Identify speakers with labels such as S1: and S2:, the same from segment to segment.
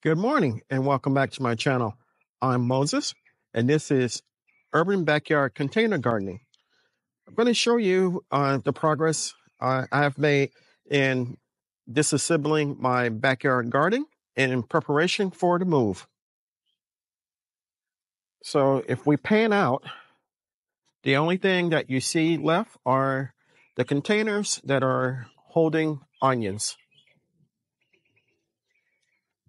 S1: Good morning and welcome back to my channel. I'm Moses and this is Urban Backyard Container Gardening. I'm going to show you the progress I have made in disassembling my backyard garden in preparation for the move. So if we pan out, the only thing that you see left are the containers that are holding onions.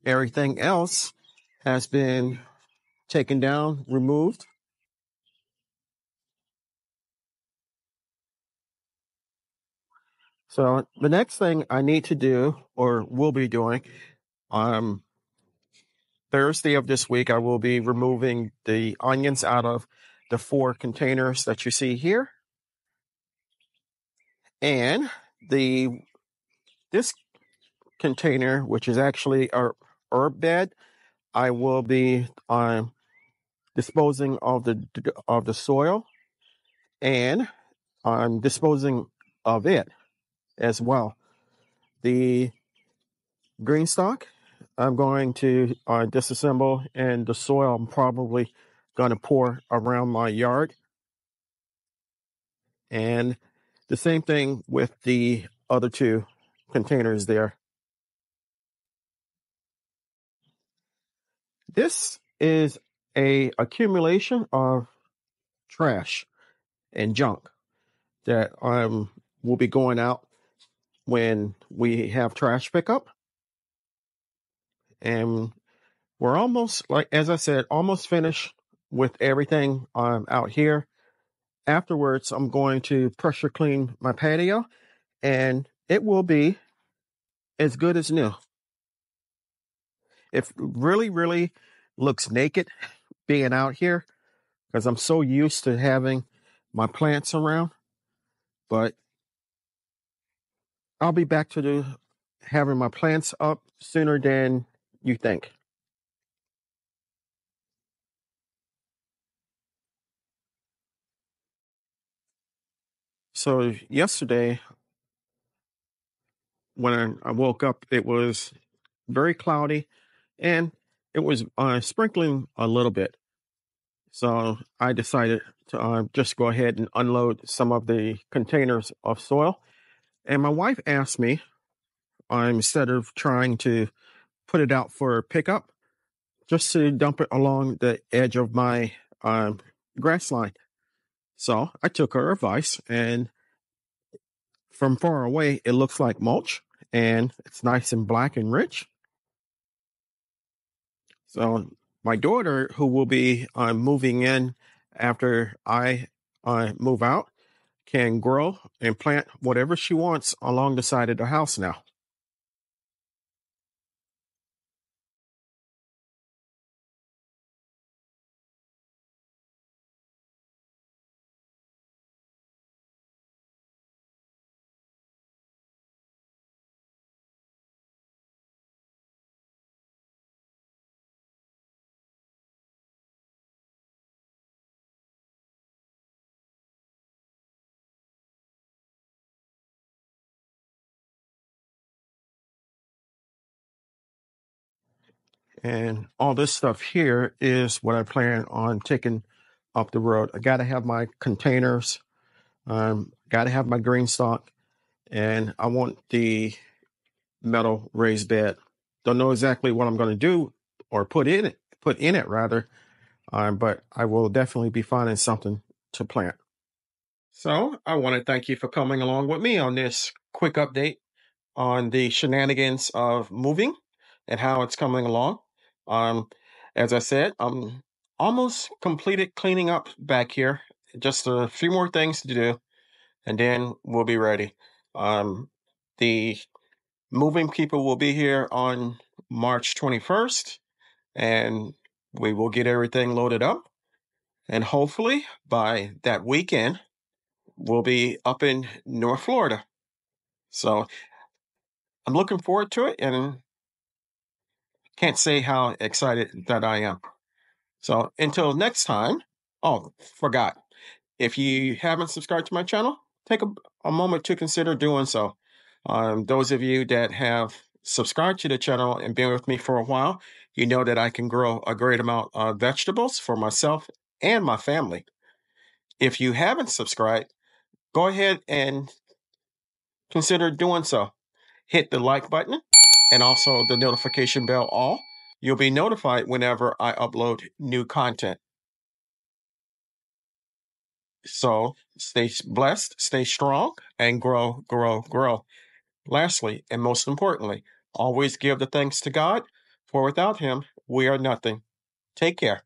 S1: Everything else has been taken down, removed. So the next thing I need to do, or will be doing, Thursday of this week, I will be removing the onions out of the 4 containers that you see here. And this container, which is actually a herb bed, I will be disposing of the soil, and I'm disposing of it as well. The green stock, I'm going to disassemble, and the soil I'm probably going to pour around my yard. And the same thing with the other 2 containers there. This is a accumulation of trash and junk that will be going out when we have trash pickup. And we're almost, like as I said, almost finished with everything out here. Afterwards, I'm going to pressure clean my patio, and it will be as good as new. It really, really looks naked being out here because I'm so used to having my plants around. But I'll be back to having my plants up sooner than you think. So yesterday, when I woke up, it was very cloudy and it was sprinkling a little bit. So I decided to just go ahead and unload some of the containers of soil. And my wife asked me, instead of trying to put it out for pickup, just to dump it along the edge of my grass line. So I took her advice, and from far away, it looks like mulch, and it's nice and black and rich. So my daughter, who will be moving in after I move out, can grow and plant whatever she wants along the side of the house now. And all this stuff here is what I plan on taking up the road. I got to have my containers, got to have my green stock, and I want the metal raised bed. Don't know exactly what I'm going to do or put in it rather, but I will definitely be finding something to plant. So I want to thank you for coming along with me on this quick update on the shenanigans of moving and how it's coming along. As I said, I'm almost completed cleaning up back here. Just a few more things to do, and then we'll be ready. The moving people will be here on March 21st, and we will get everything loaded up. And hopefully by that weekend, we'll be up in North Florida. So I'm looking forward to it, and can't say how excited that I am. So until next time, oh, forgot. If you haven't subscribed to my channel, take a moment to consider doing so. Those of you that have subscribed to the channel and been with me for a while, you know that I can grow a great amount of vegetables for myself and my family. If you haven't subscribed, go ahead and consider doing so. Hit the like button and also the notification bell all. You'll be notified whenever I upload new content. So stay blessed, stay strong, and grow, grow, grow. Lastly, and most importantly, always give the thanks to God, for without Him, we are nothing. Take care.